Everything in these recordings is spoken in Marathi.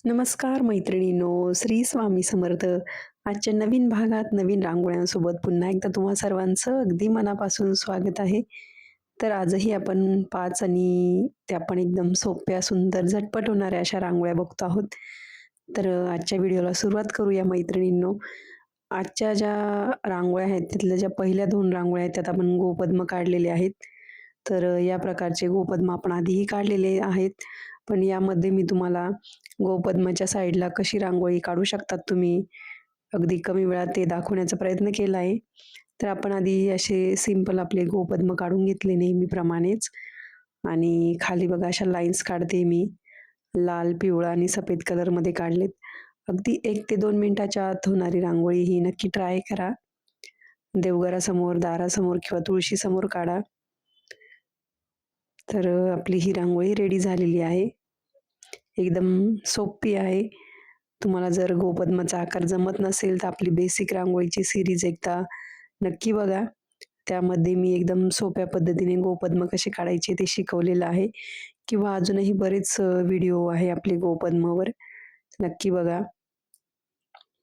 नमस्कार मैत्रिणींनो, श्री स्वामी समर्थ. आजच्या नवीन भागात नवीन रांगोळ्यांसोबत पुन्हा एकदा तुम्हा सर्वांचं अगदी मनापासून स्वागत आहे. तर आजही आपण 5 आणि त्या पण एकदम सोप्या, सुंदर, झटपट होणाऱ्या अशा रांगोळ्या बघतो आहोत. तर आजच्या व्हिडिओला सुरुवात करूया मैत्रिणींनो. आजच्या ज्या रांगोळ्या आहेत, तिथल्या ज्या पहिल्या 2 रांगोळ्या आहेत, त्यात आपण गोपद्म काढलेले आहेत. तर या प्रकारचे गोपद्म आपण आधीही काढलेले आहेत. पण यामध्ये मी तुम्हाला गोपद्माच्या साईडला कशी रांगोळी काढू शकतात तुम्ही, अगदी कमी वेळात ते दाखवण्याचा प्रयत्न केला आहे. तर आपण आधी असे सिंपल आपले गोपद्म काढून घेतले नेहमीप्रमाणेच आणि खाली बघा अशा लाईन्स काढते मी. लाल, पिवळा आणि सफेद कलरमध्ये काढलेत. अगदी 1 ते 2 मिनिटाच्या आत होणारी रांगोळी ही नक्की ट्राय करा. देवघरासमोर, दारासमोर किंवा तुळशीसमोर काढा. तर आपली ही रांगोळी रेडी झालेली आहे. एकदम सोपी आहे. तुम्हाला जर गोपद्माचा आकार जमत नसेल, तर आपली बेसिक रांगोळीची सीरीज एकदा नक्की बघा. त्यामध्ये मी एकदम सोप्या पद्धतीने गोपद्म कसे काढायचे ते शिकवलेलं आहे किंवा अजूनही बरेच व्हिडिओ आहे आपले गोपद्मावर. नक्की बघा.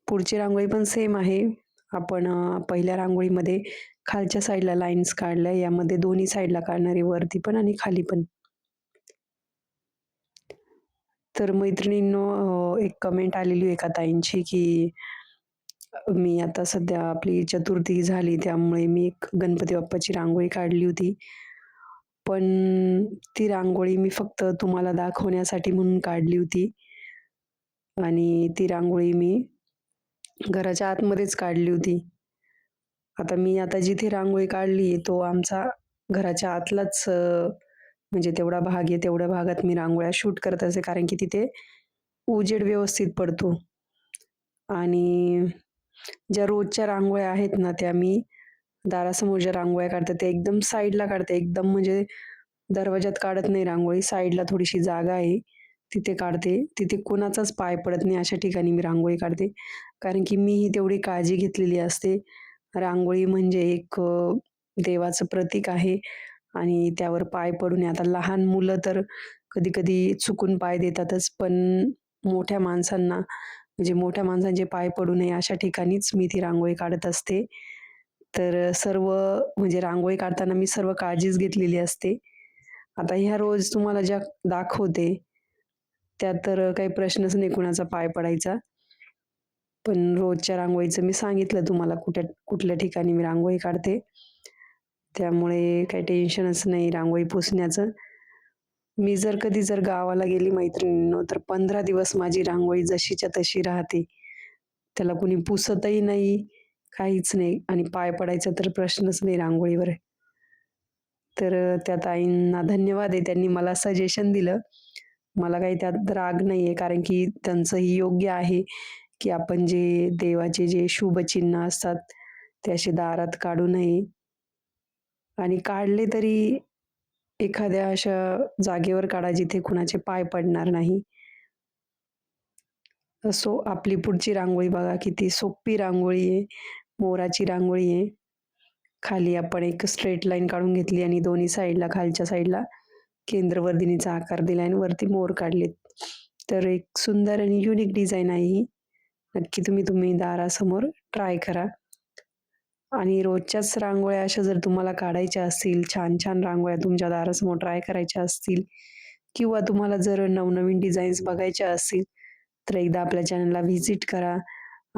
पुढची रांगोळी पण सेम आहे. आपण पहिल्या रांगोळीमध्ये खालच्या साईडला लाईन्स काढल्या, यामध्ये दोन्ही साईडला काढणार आहे, वरती पण आणि खाली पण. तर मैत्रिणींनो, एक कमेंट आलेली एका ताईंची, की मी आता सध्या आपली चतुर्थी झाली त्यामुळे मी एक गणपती बाप्पाची रांगोळी काढली होती. पण ती रांगोळी मी फक्त तुम्हाला दाखवण्यासाठी म्हणून काढली होती आणि ती रांगोळी मी घराच्या आतमध्येच काढली होती. आता जिथे रांगोळी काढली तो आमचा घराच्या आतलाच म्हणजे तेवढा भाग आहे, तेवढ्या भागात मी रांगोळ्या शूट करत असे कारण की तिथे उजेड व्यवस्थित पडतो आणि ज्या रोजच्या रांगोळ्या आहेत ना, त्या मी दारासमोर ज्या रांगोळ्या काढते, त्या एकदम साईडला काढते. एकदम म्हणजे दरवाजात काढत नाही रांगोळी. साईडला थोडीशी जागा आहे, तिथे काढते. तिथे कोणाचाच पाय पडत नाही अशा ठिकाणी मी रांगोळी काढते. कारण की मी ही तेवढी काळजी घेतलेली असते. रांगोळी म्हणजे एक देवाचं प्रतीक आहे आणि त्यावर पाय पडू नये. आता लहान मुलं तर कधी-कधी चुकून पाय देतातच, पण मोठ्या माणसांना म्हणजे मोठ्या माणसांचे पाय पडू नये अशा ठिकाणीच मी ती रांगोळी काढत असते. तर सर्व म्हणजे रांगोळी काढताना मी सर्व काळजीच घेतलेली असते. आता ह्या रोज तुम्हाला ज्या दाखवते, त्यात तर काही प्रश्नच नाही कुणाचा पाय पडायचा. पण रोजच्या रांगोळीचं मी सांगितलं तुम्हाला कुठल्या ठिकाणी मी रांगोळी काढते. त्यामुळे काही टेन्शनच नाही रांगोळी पुसण्याचं. मी जर गावाला गेली मैत्रिणींनो, तर 15 दिवस माझी रांगोळी जशीच्या तशी राहते. त्याला कुणी पुसतही नाही, काहीच नाही आणि पाय पडायचा तर प्रश्नच नाही रांगोळीवर. तर त्या ताईंना धन्यवाद आहे. त्यांनी मला सजेशन दिलं. मला काही त्यात राग नाहीये कारण की त्यांचंही योग्य आहे, की आपण जे देवाचे जे शुभचिन्ह असतात, ते असे दारात काढू नये आणि काढले तरी एखाद्या अशा जागेवर काढा जिथे कुणाचे पाय पडणार नाही. असो आपली पुढची रांगोळी बघा किती सोपी रांगोळी आहे. मोराची रांगोळी आहे. खाली आपण एक स्ट्रेट लाईन काढून घेतली आणि दोन्ही साईडला खालच्या साईडला केंद्रवर्धिनीचा आकार दिला आणि वरती मोर काढलेत. तर एक सुंदर आणि युनिक डिझाइन आहे ही. नक्की तुम्ही दारासमोर ट्राय करा. आणि रोजच्याच रांगोळ्या अशा जर तुम्हाला काढायच्या असतील, छान-छान रांगोळ्या तुमच्या दारासमोर ट्राय करायच्या असतील किंवा तुम्हाला जर नवनवीन डिझाईन्स बघायच्या असतील, तर एकदा आपल्या चॅनलला व्हिजिट करा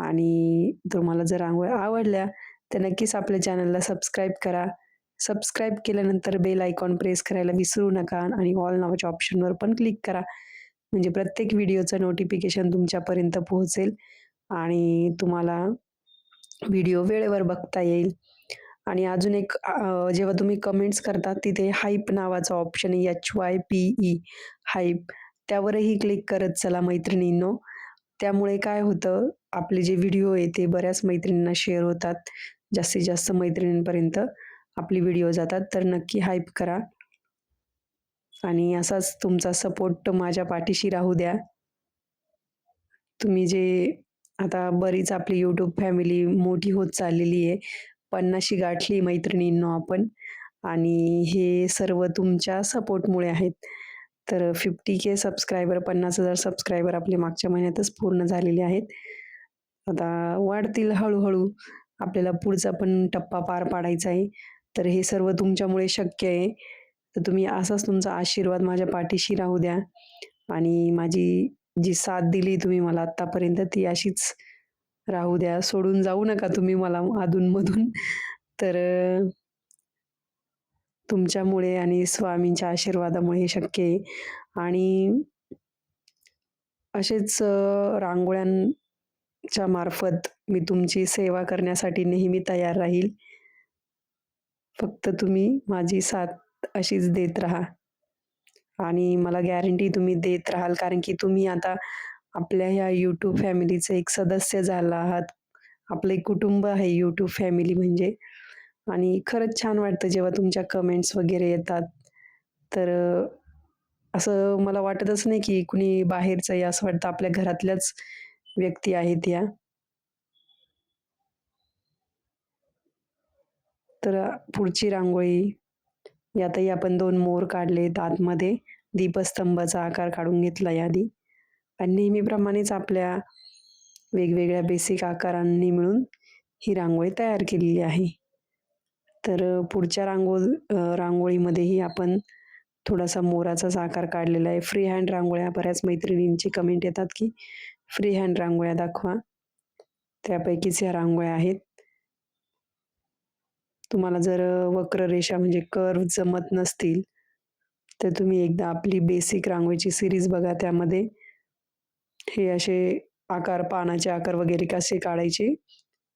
आणि तुम्हाला जर रांगोळ्या आवडल्या, तर नक्कीच आपल्या चॅनलला सबस्क्राईब करा. सबस्क्राईब केल्यानंतर बेल आयकॉन प्रेस करायला विसरू नका आणि ऑल नावाच्या ऑप्शनवर पण क्लिक करा. म्हणजे प्रत्येक व्हिडिओचं नोटिफिकेशन तुमच्यापर्यंत पोहोचेल आणि तुम्हाला व्हिडिओ वेळेवर बघता येईल. आणि अजून एक जेव्हा तुम्ही कमेंट्स करता तिथे हाइप नावाचा ऑप्शन आहे HYPE हाइप त्यावरही क्लिक करत चला मैत्रिणींनो. त्यामुळे काय होतं आपले जे व्हिडिओ आहे ते बऱ्याच मैत्रिणींना शेअर होतात. जास्तीत जास्त मैत्रिणींपर्यंत आपले व्हिडिओ जातात. तर नक्की हाइप करा आणि असाच तुमचा सपोर्ट माझ्या पाठीशी राहू द्या. तुम्ही जे आता बरीच आपली YouTube फॅमिली मोठी होत चाललेली आहे. 50शी गाठली मैत्रिणींनो आपण आणि हे सर्व तुमच्या सपोर्टमुळे आहेत. तर 50K सबस्क्रायबर 50,000 सबस्क्रायबर आपले मागच्या महिन्यातच पूर्ण झालेले आहेत. आता वाढतील हळू-हळू. आपल्याला पुढचा पण टप्पा पार पाडायचा आहे. तर हे सर्व तुमच्यामुळे शक्य आहे. तर तुम्ही असाच तुमचा आशीर्वाद माझ्या पाठीशी राहू द्या आणि माझी जी साथ दिली तुम्ही मला आत्तापर्यंत ती अशीच राहू द्या. सोडून जाऊ नका तुम्ही मला अधून-मधून. तर तुमच्यामुळे आणि स्वामींच्या आशीर्वादामुळे हे शक्य आहे आणि असेच रांगोळ्यांच्या मार्फत मी तुमची सेवा करण्यासाठी नेहमी तयार राहील. फक्त तुम्ही माझी साथ अशीच देत राहा आणि मला गॅरंटी तुम्ही देत राहाल कारण की तुम्ही आता आपल्या ह्या YouTube फॅमिलीचे एक सदस्य झाला आहात. आपलं एक कुटुंब आहे YouTube फॅमिली म्हणजे आणि खरंच छान वाटतं जेव्हा तुमच्या कमेंट्स वगैरे येतात. तर असं मला वाटतच नाही की कुणी बाहेरचं आहे, असं वाटतं आपल्या घरातल्याच व्यक्ती आहेत या. तर पुढची रांगोळी यातही आपण 2 मोर काढलेत आतमध्ये. दीपस्तंभाचा आकार काढून घेतला आधी आणि नेहमीप्रमाणेच आपल्या वेगवेगळ्या बेसिक आकारांनी मिळून ही रांगोळी तयार केलेली आहे. तर पुढच्या रांगोळीमध्येही आपण थोडासा मोराचाच आकार काढलेला आहे. फ्री हँड रांगोळ्या बऱ्याच मैत्रिणींची कमेंट येतात, की फ्री हँड रांगोळ्या दाखवा. त्यापैकीच ह्या रांगोळ्या आहेत. तुम्हाला जर वक्र रेषा म्हणजे कर्व जमत नसतील, तर तुम्ही एकदा आपली बेसिक रांगोळीची सीरीज बघा. त्यामध्ये हे असे आकार, पानाचे आकार वगैरे कसे काढायचे,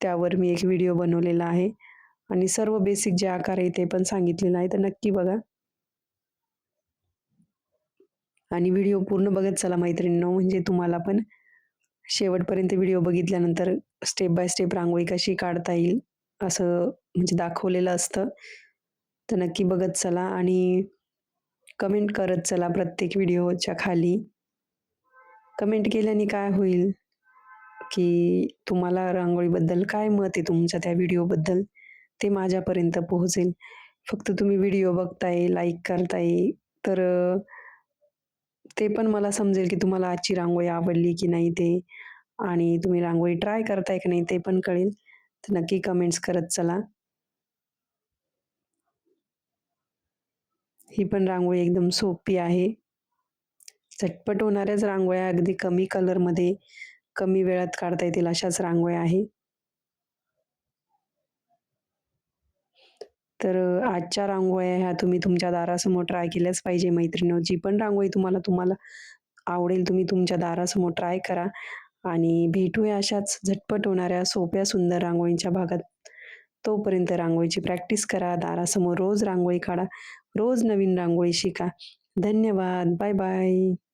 त्यावर मी एक व्हिडिओ बनवलेला आहे आणि सर्व बेसिक जे आकार आहे ते पण सांगितलेलं आहे. तर नक्की बघा आणि व्हिडिओ पूर्ण बघत चला मैत्रिणींनो, म्हणजे तुम्हाला पण शेवटपर्यंत व्हिडिओ बघितल्यानंतर स्टेप बाय स्टेप रांगोळी कशी काढता येईल, असं म्हणजे दाखवलेलं असतं. तर नक्की बघत चला आणि कमेंट करत चला प्रत्येक व्हिडिओच्या खाली. कमेंट केल्याने काय होईल, की तुम्हाला रांगोळीबद्दल काय मत आहे तुमचं त्या व्हिडिओबद्दल, ते माझ्यापर्यंत पोहोचेल. फक्त तुम्ही व्हिडिओ बघताय, लाईक करताय, तर ते पण मला समजेल, की तुम्हाला आजची रांगोळी आवडली की नाही ते आणि तुम्ही रांगोळी ट्राय करताय की नाही ते पण कळेल. तर नक्की कमेंट्स करत चला. ही पण रांगोळी एकदम सोपी आहे. झटपट होणाऱ्याच रांगोळ्या अगदी कमी कलरमध्ये, कमी वेळात काढता येतील अशाच रांगोळ्या आहे. तर आजच्या रांगोळ्या ह्या तुम्ही तुमच्या दारासमोर ट्राय केल्याच पाहिजे मैत्रिणींनो. जी पण रांगोळी तुम्हाला तुम्हाला आवडेल तुम्ही तुमच्या दारासमोर ट्राय करा आणि भेटूया अशाच झटपट होणाऱ्या सोप्या सुंदर रांगोळींच्या भागात. तोपर्यंत रांगोळीची प्रॅक्टिस करा. दारासमोर रोज रांगोळी काढा. रोज नवीन रांगोळी शिका. धन्यवाद. Bye bye.